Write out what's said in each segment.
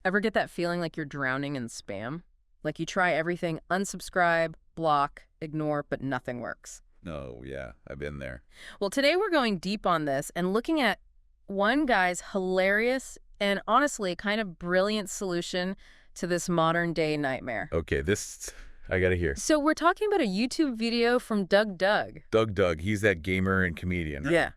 Ever get that feeling like you're drowning in spam? Like you try everything, unsubscribe, block, ignore, but nothing works. Oh, yeah, I've been there. Well, today we're going deep on this and looking at one guy's hilarious and honestly kind of brilliant solution to this modern day nightmare. Okay, I gotta hear. So we're talking about a YouTube video from DougDoug. DougDoug, he's that gamer and comedian, right? Yeah.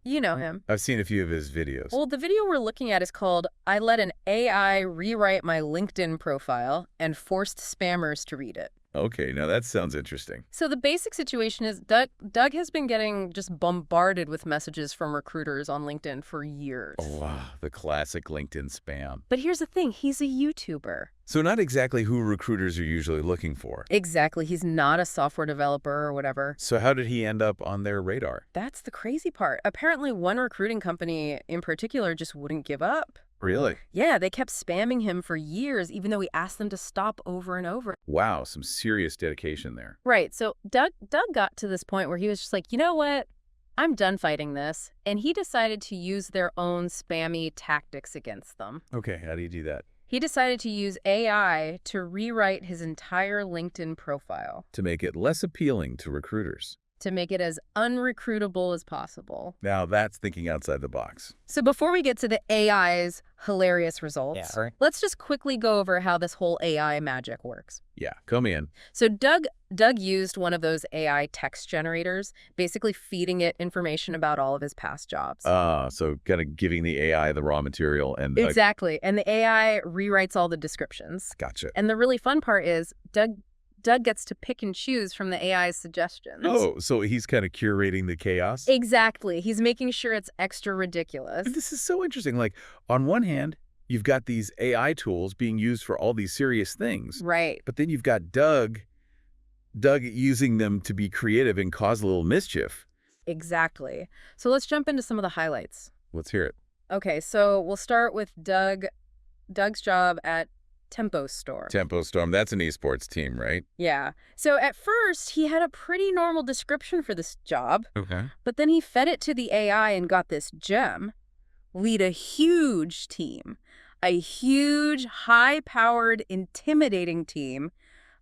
You know him. I've seen a few of his videos. Well, the video we're looking at is called I Let an AI Rewrite My LinkedIn Profile and Forced Spammers to Read It. Okay, now that sounds interesting. So the basic situation is Doug has been getting just bombarded with messages from recruiters on LinkedIn for years. Oh, wow, the classic LinkedIn spam. But here's the thing, he's a YouTuber. So not exactly who recruiters are usually looking for. Exactly, he's not a software developer or whatever. So how did he end up on their radar? That's the crazy part. Apparently one recruiting company in particular just wouldn't give up. Really? Yeah, they kept spamming him for years, even though he asked them to stop over and over. Wow, some serious dedication there. Right, so Doug got to this point where he was just like, you know what? I'm done fighting this. And he decided to use their own spammy tactics against them. Okay, how do you do that? He decided to use AI to rewrite his entire LinkedIn profile, To make it less appealing to recruiters. to make it as unrecruitable as possible. Now that's thinking outside the box. So before we get to the AI's hilarious results, let's just quickly go over how this whole AI magic works. Yeah, come in. So Doug used one of those AI text generators, basically feeding it information about all of his past jobs. So kind of giving the AI the raw material and... Exactly. And the AI rewrites all the descriptions. Gotcha. And the really fun part is Doug gets to pick and choose from the AI's suggestions. Oh, so he's kind of curating the chaos? Exactly. He's making sure it's extra ridiculous. This is so interesting. Like, on one hand, you've got these AI tools being used for all these serious things. Right. But then you've got Doug using them to be creative and cause a little mischief. Exactly. So let's jump into some of the highlights. Let's hear it. Okay, so we'll start with Doug's job at Tempo Store. Tempo Storm, that's an esports team, right? Yeah. So at first, he had a pretty normal description for this job, Okay. but then he fed it to the AI and got this gem. Lead a huge team. A huge, high-powered, intimidating team,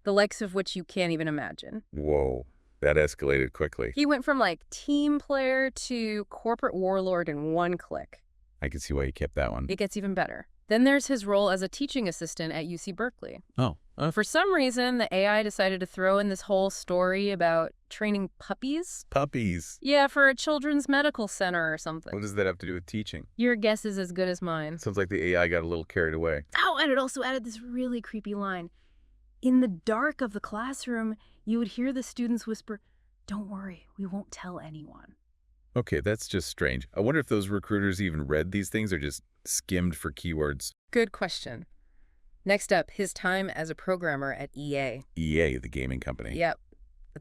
the likes of which you can't even imagine. Whoa, that escalated quickly. He went from, like, team player to corporate warlord in one click. I can see why he kept that one. It gets even better. Then there's his role as a teaching assistant at UC Berkeley. Oh. For some reason, the AI decided to throw in this whole story about training puppies. Puppies. Yeah, for a children's medical center or something. What does that have to do with teaching? Your guess is as good as mine. Sounds like the AI got a little carried away. Oh, and it also added this really creepy line. In the dark of the classroom, you would hear the students whisper, "Don't worry, we won't tell anyone." Okay, that's just strange. I wonder if those recruiters even read these things or just skimmed for keywords. Good question. Next up, his time as a programmer at EA. EA, the gaming company. Yep.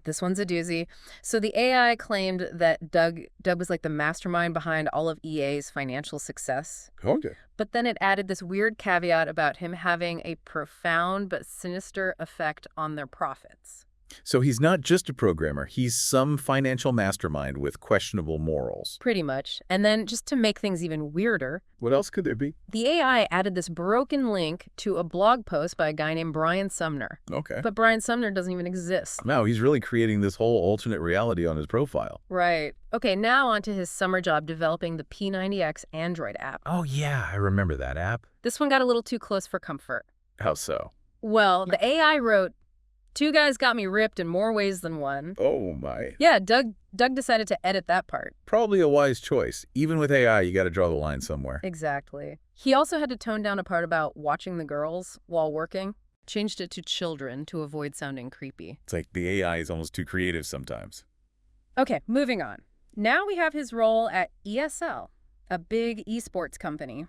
This one's a doozy. So the AI claimed that Doug was like the mastermind behind all of EA's financial success. Okay. But then it added this weird caveat about him having a profound but sinister effect on their profits. So he's not just a programmer. He's some financial mastermind with questionable morals. Pretty much. And then just to make things even weirder, What else could there be? the AI added this broken link to a blog post by a guy named Brian Sumner. Okay. But Brian Sumner doesn't even exist. Wow, he's really creating this whole alternate reality on his profile. Right. Okay, now on to his summer job developing the P90X Android app. Oh, yeah, I remember that app. This one got a little too close for comfort. How so? Well, the AI wrote, "Two guys got me ripped in more ways than one." Oh, my. Yeah, Doug decided to edit that part. Probably a wise choice. Even with AI, you got to draw the line somewhere. Exactly. He also had to tone down a part about watching the girls while working. Changed it to children to avoid sounding creepy. It's like the AI is almost too creative sometimes. Okay, moving on. Now we have his role at ESL, a big esports company.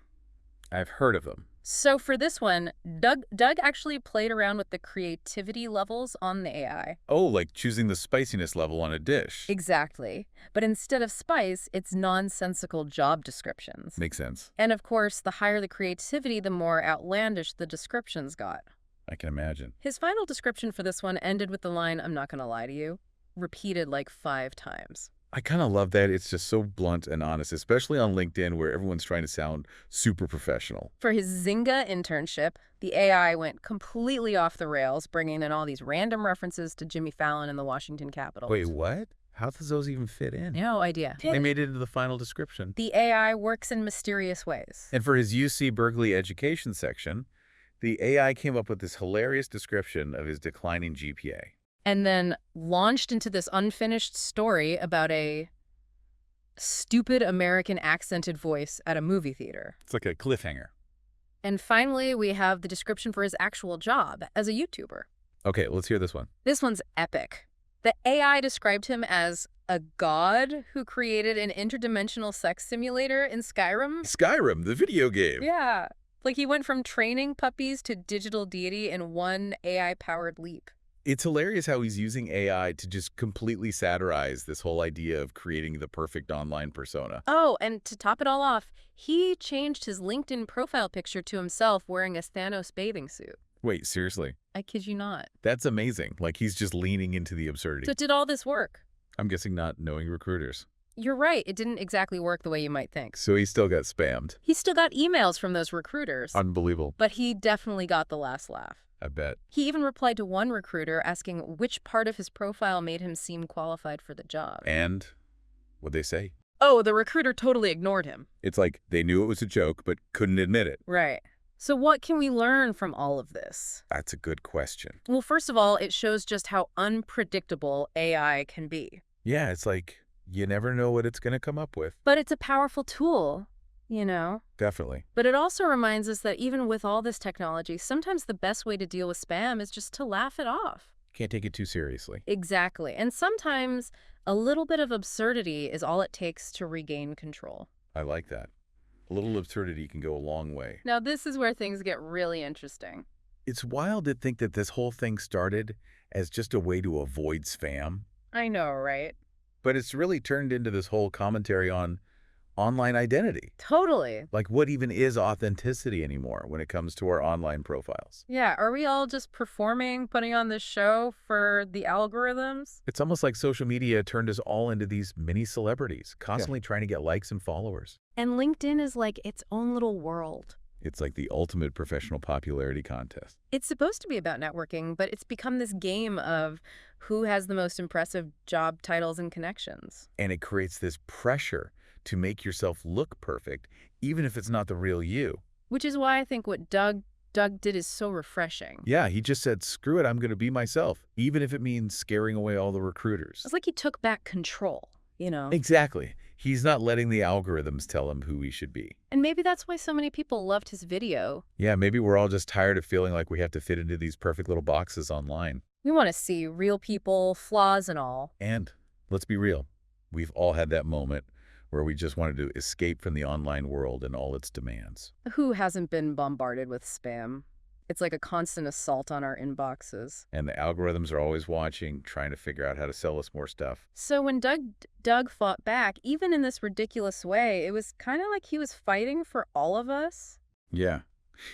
I've heard of them. So for this one, Doug actually played around with the creativity levels on the AI. Oh, like choosing the spiciness level on a dish. Exactly. But instead of spice, it's nonsensical job descriptions. Makes sense. And of course, the higher the creativity, the more outlandish the descriptions got. I can imagine. His final description for this one ended with the line, "I'm not gonna lie to you," repeated like 5 times. I kind of love that it's just so blunt and honest, especially on LinkedIn where everyone's trying to sound super professional. For his Zynga internship, the AI went completely off the rails, bringing in all these random references to Jimmy Fallon and the Washington Capitol. Wait, what? How does those even fit in? No idea. They made it into the final description. The AI works in mysterious ways. And for his UC Berkeley education section, the AI came up with this hilarious description of his declining GPA. And then launched into this unfinished story about a stupid American accented voice at a movie theater. It's like a cliffhanger. And finally, we have the description for his actual job as a YouTuber. Okay, let's hear this one. This one's epic. The AI described him as a god who created an interdimensional sex simulator in Skyrim. Skyrim, the video game. Yeah. Like he went from training puppies to digital deity in one AI-powered leap. It's hilarious how he's using AI to just completely satirize this whole idea of creating the perfect online persona. Oh, and to top it all off, he changed his LinkedIn profile picture to himself wearing a Thanos bathing suit. Wait, seriously? I kid you not. That's amazing. Like he's just leaning into the absurdity. So it did all this work. I'm guessing not knowing recruiters. You're right. It didn't exactly work the way you might think. So he still got spammed. He still got emails from those recruiters. Unbelievable. But he definitely got the last laugh. I bet. He even replied to one recruiter asking which part of his profile made him seem qualified for the job. And what'd they say? Oh, the recruiter totally ignored him. It's like they knew it was a joke, but couldn't admit it. Right. So what can we learn from all of this? That's a good question. Well, first of all, it shows just how unpredictable AI can be. Yeah, it's like you never know what it's going to come up with. But it's a powerful tool, you know? Definitely. But it also reminds us that even with all this technology, sometimes the best way to deal with spam is just to laugh it off. Can't take it too seriously. Exactly. And sometimes a little bit of absurdity is all it takes to regain control. I like that. A little absurdity can go a long way. Now, this is where things get really interesting. It's wild to think that this whole thing started as just a way to avoid spam. I know, right? But it's really turned into this whole commentary on online identity. Totally. Like what even is authenticity anymore when it comes to our online profiles? Yeah, are we all just performing, putting on this show for the algorithms? It's almost like social media turned us all into these mini celebrities, constantly trying to get likes and followers. And LinkedIn is like its own little world. It's like the ultimate professional popularity contest. It's supposed to be about networking, but it's become this game of who has the most impressive job titles and connections. And it creates this pressure to make yourself look perfect, even if it's not the real you. Which is why I think what Doug did is so refreshing. Yeah, he just said, screw it, I'm going to be myself, even if it means scaring away all the recruiters. It's like he took back control, you know? Exactly. He's not letting the algorithms tell him who he should be. And maybe that's why so many people loved his video. Yeah, maybe we're all just tired of feeling like we have to fit into these perfect little boxes online. We want to see real people, flaws and all. And let's be real. We've all had that moment where we just wanted to escape from the online world and all its demands. Who hasn't been bombarded with spam? It's like a constant assault on our inboxes. And the algorithms are always watching, trying to figure out how to sell us more stuff. So when Doug fought back, even in this ridiculous way, it was kind of like he was fighting for all of us. Yeah.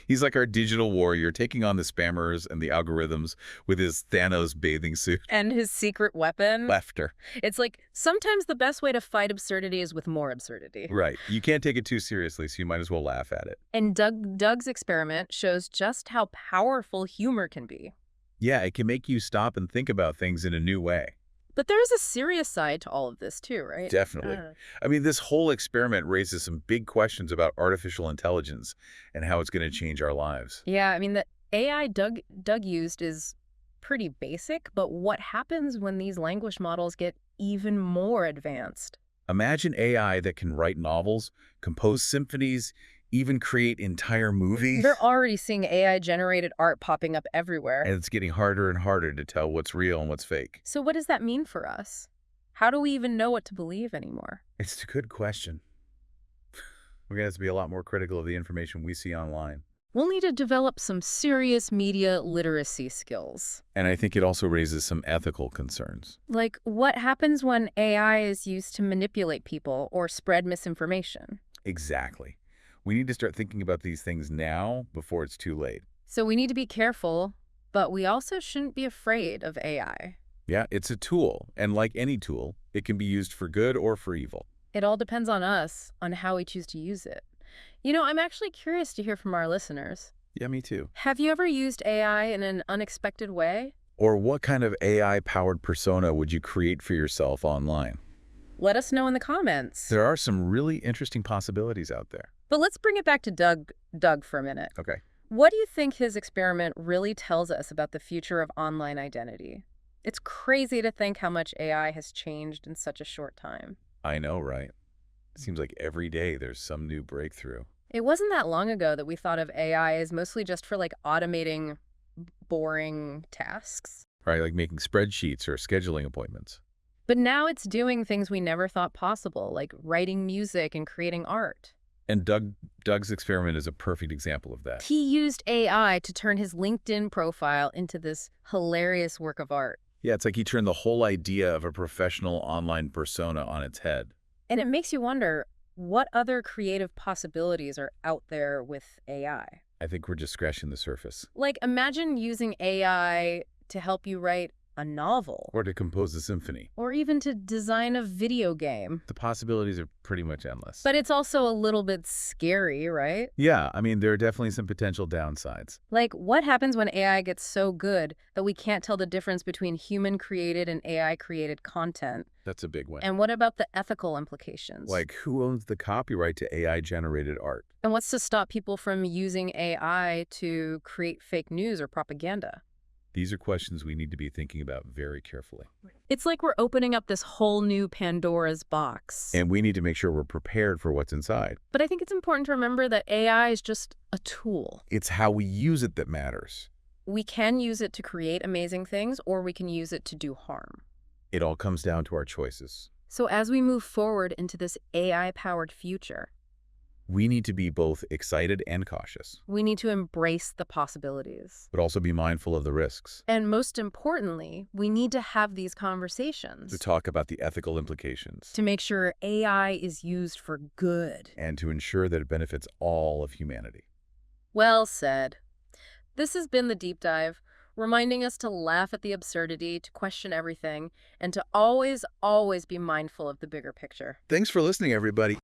He's like our digital warrior, taking on the spammers and the algorithms with his Thanos bathing suit. And his secret weapon. Laughter. It's like sometimes the best way to fight absurdity is with more absurdity. Right. You can't take it too seriously, so you might as well laugh at it. And Doug's experiment shows just how powerful humor can be. Yeah, it can make you stop and think about things in a new way. But there's a serious side to all of this too, right? Definitely. I mean, this whole experiment raises some big questions about artificial intelligence and how it's going to change our lives. Yeah, I mean, the AI Doug used is pretty basic, but what happens when these language models get even more advanced? Imagine AI that can write novels, compose symphonies, even create entire movies. They're already seeing AI-generated art popping up everywhere. And it's getting harder and harder to tell what's real and what's fake. So what does that mean for us? How do we even know what to believe anymore? It's a good question. We're going to have to be a lot more critical of the information we see online. We'll need to develop some serious media literacy skills. And I think it also raises some ethical concerns. Like, what happens when AI is used to manipulate people or spread misinformation? Exactly. We need to start thinking about these things now before it's too late. So we need to be careful, but we also shouldn't be afraid of AI. Yeah, it's a tool, and like any tool, it can be used for good or for evil. It all depends on us, on how we choose to use it. I'm actually curious to hear from our listeners. Yeah, me too. Have you ever used AI in an unexpected way? Or what kind of AI-powered persona would you create for yourself online? Let us know in the comments. There are some really interesting possibilities out there. But let's bring it back to Doug for a minute. Okay. What do you think his experiment really tells us about the future of online identity? It's crazy to think how much AI has changed in such a short time. I know, right? It seems like every day there's some new breakthrough. It wasn't that long ago that we thought of AI as mostly just for automating boring tasks. Right, like making spreadsheets or scheduling appointments. But now it's doing things we never thought possible, like writing music and creating art. And Doug's experiment is a perfect example of that. He used AI to turn his LinkedIn profile into this hilarious work of art. Yeah, it's like he turned the whole idea of a professional online persona on its head. And it makes you wonder, what other creative possibilities are out there with AI? I think we're just scratching the surface. Like, imagine using AI to help you write a novel. Or to compose a symphony. Or even to design a video game. The possibilities are pretty much endless. But it's also a little bit scary, right? Yeah, I mean, there are definitely some potential downsides. Like, what happens when AI gets so good that we can't tell the difference between human-created and AI-created content? That's a big one. And what about the ethical implications? Like, who owns the copyright to AI-generated art? And what's to stop people from using AI to create fake news or propaganda? These are questions we need to be thinking about very carefully. It's like we're opening up this whole new Pandora's box. And we need to make sure we're prepared for what's inside. But I think it's important to remember that AI is just a tool. It's how we use it that matters. We can use it to create amazing things, or we can use it to do harm. It all comes down to our choices. So as we move forward into this AI-powered future, We need to be both excited and cautious, we need to embrace the possibilities. but also be mindful of the risks. And most importantly, we need to have these conversations To talk about the ethical implications. to make sure AI is used for good. And to ensure that it benefits all of humanity. Well said. This has been the Deep Dive, reminding us to laugh at the absurdity, to question everything, and to always, always be mindful of the bigger picture. Thanks for listening, everybody.